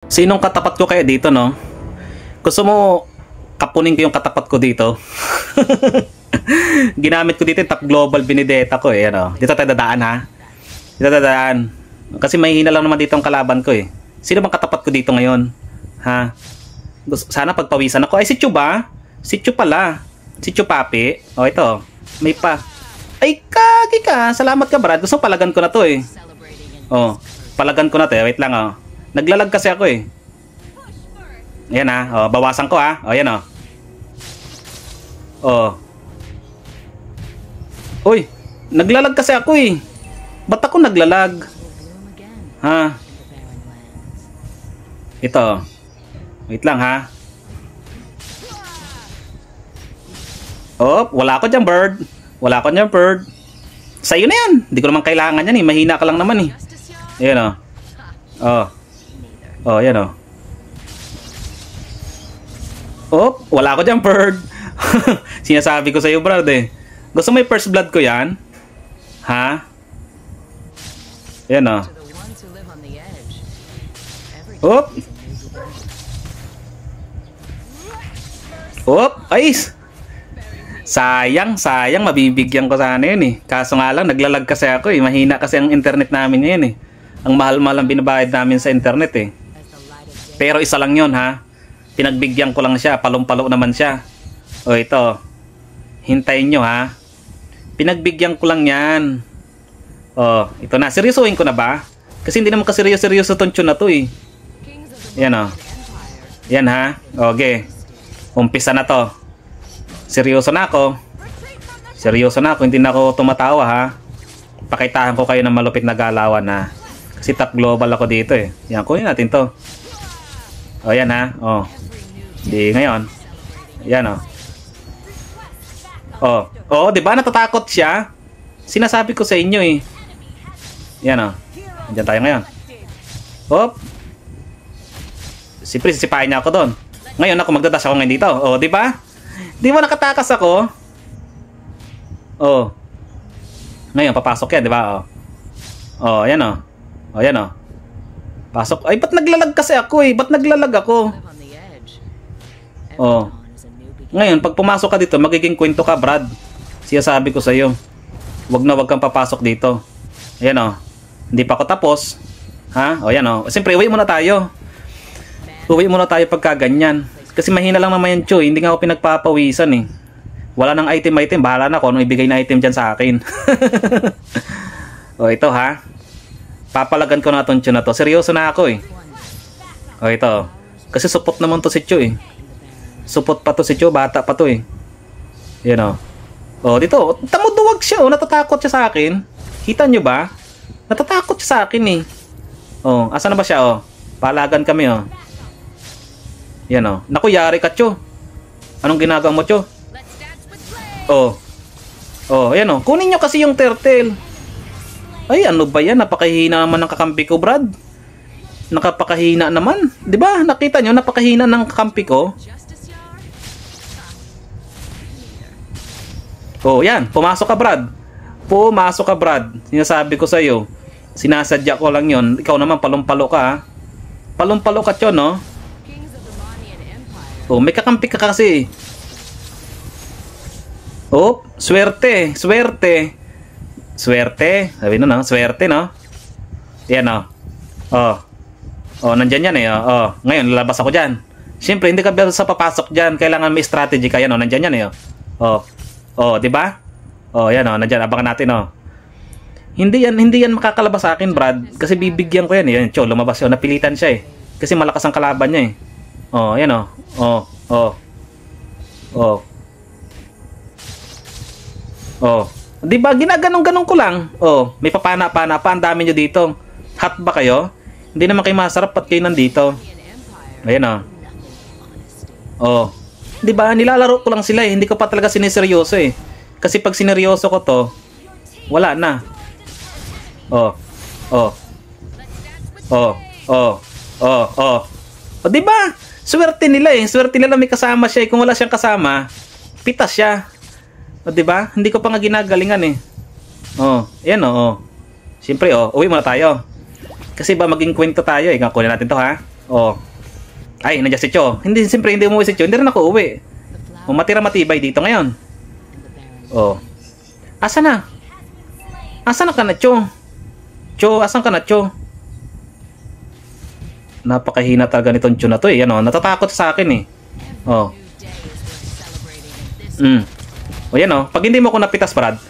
Sinong katapat ko kaya dito, no? Gusto mo kapunin ko yung katapat ko dito? Ginamit ko dito yung top global binideta ko eh, ano? Dito tayo dadaan, ha? Dito dadaan. Kasi mahihina lang naman dito ang kalaban ko eh. Sino bang katapat ko dito ngayon? Ha? Sana pagpawisan ako. Ay, si Chu ba? Si Chu pala. Si Chu Papi. O, ito. May pa. Ay, kagi ka. Salamat ka, Brad. Gusto palagan ko na to eh. O, palagan ko na to eh. Wait lang, oh. Naglalag kasi ako eh. Ayan ha. O, bawasan ko ha. O, ayan o. O. Uy, naglalag kasi ako eh. Ba't ako naglalag? Ha? Ito. Wait lang ha. Oh, wala ako dyan, bird. Wala ako dyan, bird. Sa'yo na yan. Hindi ko naman kailangan yan eh. Mahina ka lang naman eh. Ayan o. Oh. Oh, yan o. Oh, wala ako dyan, bird. Sinasabi ko sa'yo, brad eh. Gusto mo yung first blood ko yan? Ha? Yan o. Oop. Oop. Ay. Sayang, sayang. Mabibigyan ko sana yun eh. Kaso nga lang, naglalag kasi ako eh. Mahina kasi ang internet namin ngayon eh. Ang mahal-mahal ang binabayad namin sa internet eh. Pero isa lang yun ha. Pinagbigyan ko lang siya. Palong-palo naman siya. O ito. Hintayin nyo ha. Pinagbigyan ko lang yan. O, ito na. Seryosohin ko na ba? Kasi hindi naman kaseryoso-seryoso itong tune na to eh. Yan o. Yan ha. Okay. Umpisa na to. Seryoso na ako. Seryoso na ako. Hindi na ako tumatawa ha. Pakitahan ko kayo ng malupit na galawan ha. Kasi top global ako dito eh. Yan, kunin natin to. O, yan ha. O. Di ngayon. Yan o. O. O, diba natatakot siya? Sinasabi ko sa inyo eh. Yan o. Diyan tayo ngayon. Hop. Siyempre, sisipahin niya ako doon. Ngayon ako magdadash ako ngayon dito. O, diba? Di ba nakatakas ako? O. Ngayon, papasok yan, diba? O. O, yan o. O, yan o. Pasok. Ay, ba't naglalag kasi ako eh? Ba't naglalag ako? Oh. Ngayon, pag pumasok ka dito, magiging kwento ka, Brad. Siya sabi ko sa'yo. Wag kang papasok dito. Ayan o. Hindi pa ako tapos. Ha? O, yan o. Siyempre, uwi muna tayo. Uwi muna tayo pagka ganyan. Kasi mahina lang naman yan, Chu. Hindi nga ako pinagpapawisan eh. Wala nang item. Bahala na ako anong ibigay na item dyan sa akin. O, ito ha. Papalagan ko na itong Chu na to. Seryoso na ako eh. O, ito. Kasi support naman to si Chu eh. Support pa to si Chu. Bata pa to eh. Yan o. O, dito. Tamuduwag siya o. Natatakot siya sa akin. Kita nyo ba? Natatakot siya sa akin eh. O, asa na ba siya o? Palagan kami o. Yan o. Naku, yari ka, Chu. Anong ginagawa mo, Chu? O. O, yan o. Kunin nyo kasi yung turtle. Ay, ano ba yan? Napakahina naman ng kakampi ko, Brad. Nakapakahina naman. Diba? Nakita nyo, napakahina ng kakampi ko. Oh, yan. Pumasok ka, Brad. Pumasok ka, Brad. Sinasabi ko sa'yo. Sinasadya ko lang yon. Ikaw naman, palong-palo ka, ha? Palong-palo ka, Chon, no? Oh, may kakampi ka kasi. Oh, swerte. Swerte. Swerte. Sabi no, no? Swerte, no? Yan, no? Oh. Oh, nandyan yan, eh. Oh. Ngayon, lalabas ako dyan. Siyempre, hindi ka sa papasok dyan. Kailangan may strategy ka. Yan, oh. Nandyan yan, eh. Oh. Oh, di ba? Oh, yan, oh. Nandyan. Abangan natin, oh. Hindi yan makakalabas sa akin, Brad. Kasi bibigyan ko yan, eh. Yan, Cho, lumabas yun. Napilitan siya, eh. Kasi malakas ang kalaban niya, eh. Oh, yan, oh. Oh, oh. Oh. Oh. Di ba? Ginaganong-ganong ko lang. Oh, may papana-pana pa. Ang dami nyo dito. Hot ba kayo? Hindi naman kayo masarap pat kayo nandito. Ayan o. Oh. Di ba? Nilalaro ko lang sila eh. Hindi ko pa talaga siniseryoso eh. Kasi pag sineryoso ko to, wala na. Oh. Oh. Oh. Oh. Oh. Oh. O di ba? Swerte nila eh. Swerte nila may kasama siya eh. Kung wala siyang kasama, pitas siya. O, diba? Hindi ko pa nga ginagalingan eh. Oh, yan oh. Siyempre oh, uwi muna tayo. Kasi ba maging kwento tayo eh. Kunin natin to ha. Oh. Ay, nandiyan si Cho. Hindi, siyempre hindi umuwi si Cho. Hindi rin ako uwi. O, matira matibay dito ngayon. Oh. Asa na? Asa na ka na, Cho? Cho, asan ka na, Cho? Napakahina talaga nitong Cho na to eh. Yan o, natatakot sa akin eh. Oh. O yan o, pag hindi mo ako napitas, Brad,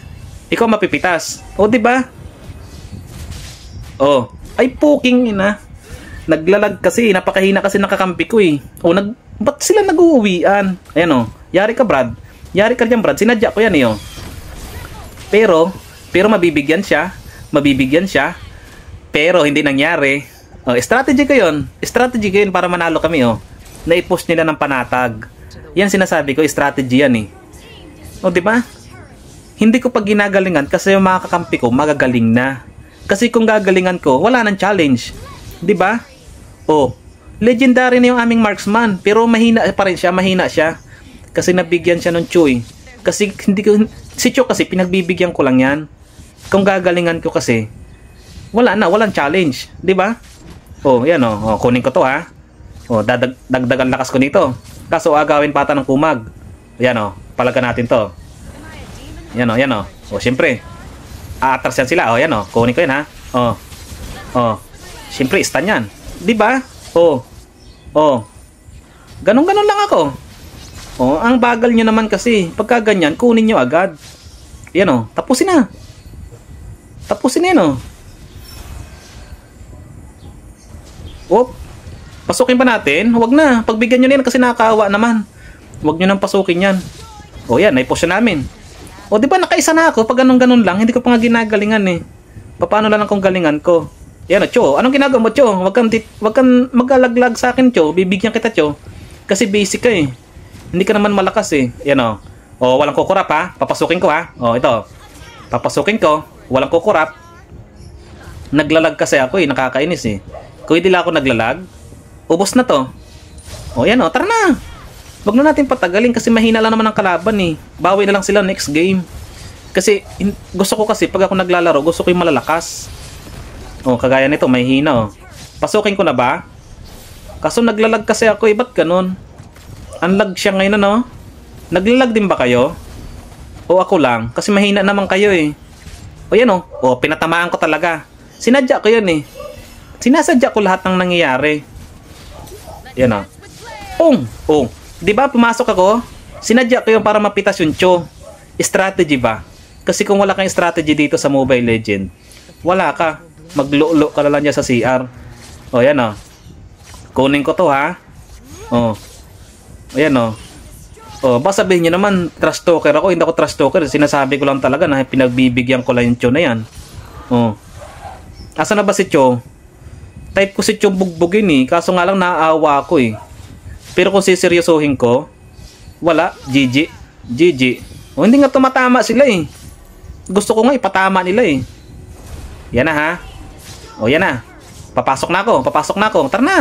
ikaw mapipitas. O, diba? O, ay puking ina. Naglalag kasi, napakahina kasi nakakampi ko eh. O, ba't sila nag-uuwian? Ayan o, yari ka, Brad. Yari ka dyan, Brad. Sinadya ko yan eh o. Pero mabibigyan siya. Mabibigyan siya. Pero hindi nangyari. O, strategy ko yun. Strategy ko yun para manalo kami o. Na-i-push nila ng panatag. Yan sinasabi ko, strategy yan eh. O, diba? Hindi ko pag ginagalingan kasi yung mga kakampi ko magagaling na. Kasi kung gagalingan ko, wala nang challenge. Diba? O, legendary na yung aming marksman. Pero mahina pa rin siya, mahina siya. Kasi nabigyan siya ng Choy. Kasi hindi ko, si Cho kasi pinagbibigyan ko lang yan. Kung gagalingan ko kasi, wala na, walang challenge. Diba? O, yan o, kunin ko to ha. O, dagdagan lakas ko nito. Kaso agawin pata ng kumag. Yan o, palagan natin to. Yan o, yan o. O, syempre. Aatras yan sila. O, yan o. Kunin ko yan ha. O. O. Syempre, stun yan. Diba? O. O. Ganon-ganon lang ako. O, ang bagal nyo naman kasi. Pagka ganyan, kunin nyo agad. Yan o. Tapusin na. Tapusin na yan o. O. Pasukin pa natin. Huwag na. Pagbigyan nyo na yan kasi nakakaawa naman. Huwag nyo nang pasukin yan. O, yan. Naipush na namin. O, di ba nakaisa na ako? Pag ganun-ganun lang, hindi ko pa nga ginagalingan eh. Paano lang kung galingan ko? Yan o, Cho. Anong ginagawa mo, Cho? Wag kang magalaglag sa akin, Cho. Bibigyan kita, Cho. Kasi basic ka eh. Hindi ka naman malakas eh. Yan o. O, walang kukurap ha. Papasukin ko ha. O, ito. Papasukin ko. Walang kukurap. Naglalag kasi ako eh. Nakakainis eh. Kung hindi lang ako naglalag, ubos na to. O, yan o. Tara na. Wag na natin patagalin kasi mahina lang naman ang kalaban eh. Bawi na lang sila next game. Kasi gusto ko kasi pag ako naglalaro, gusto ko yung malalakas. Oh, kagaya nito, may hina oh. Pasukin ko na ba? Kaso naglalag kasi ako eh, ba't ganun? Unlag siya ngayon ano? Naglalag din ba kayo? O ako lang? Kasi mahina naman kayo eh. O yan oh, o pinatamaan ko talaga. Sinadya ko yan eh. Sinasadya ko lahat ng nangyayari. Yan oh. Pong! Oh. Diba pumasok ako? Sinadya ko yun para mapitas yung Cho. Strategy ba? Kasi kung wala kang strategy dito sa Mobile Legend, wala ka. Maglulo ka lang dyan sa CR. O yan o. Kunin ko to ha. O. O yan o. O baka sabihin nyo naman trash talker ako. Hindi ako trash talker. Sinasabi ko lang talaga na pinagbibigyan ko lang yung Cho na yan. O. Asa na ba si Cho? Type ko si Cho bugbugin eh. Kaso nga lang naaawa ako eh. Pero kung siseryosohin ko, wala, GG. GG. O hindi nga tumatama sila eh. Gusto ko nga ipatama nila eh. Yan na ha. O yan na. Papasok na ako, papasok na ako. Tara na.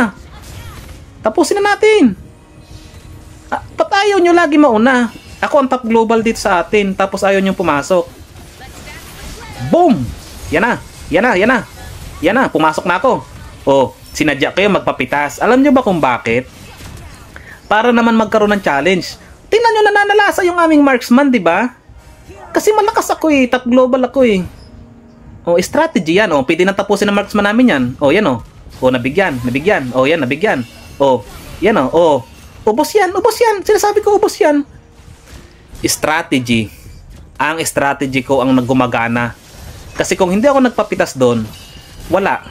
Tapusin na natin. Ba't ayaw nyo lagi mauna? Ako ang top global dito sa atin. Tapos ayaw nyo pumasok. Boom! Yan na. Yan na, yan na. Yan na, pumasok na ako. O, sinadya kayo magpapitas. Alam nyo ba kung bakit? Para naman magkaroon ng challenge. Tingnan nyo, nananalasa yung aming marksman, di ba? Kasi malakas ako eh, top global ako eh. O, strategy yan. O, pwede nang tapusin ng marksman namin yan. O, yan o. O, nabigyan, nabigyan. O, yan, nabigyan. O, yan o. O, ubos yan, ubos yan. Sinasabi ko, ubos yan. Strategy. Ang strategy ko ang naggumagana. Kasi kung hindi ako nagpapitas doon, wala.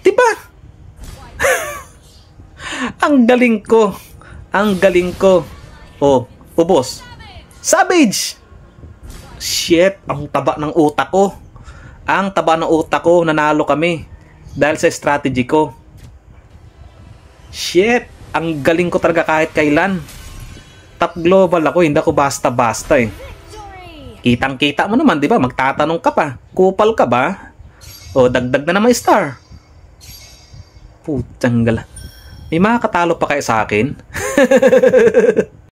Diba? Ang galing ko. Ang galing ko. Oh, ubos. Savage! Shit, ang taba ng utak ko. Ang taba ng utak ko, nanalo kami. Dahil sa strategy ko. Shit, ang galing ko talaga kahit kailan. Top global ako, hindi ako basta-basta eh. Kitang-kita mo naman, di ba? Magtatanong ka pa. Kupal ka ba? O, dagdag na naman star. Putang gala. May makakatalo pa kayo sa akin?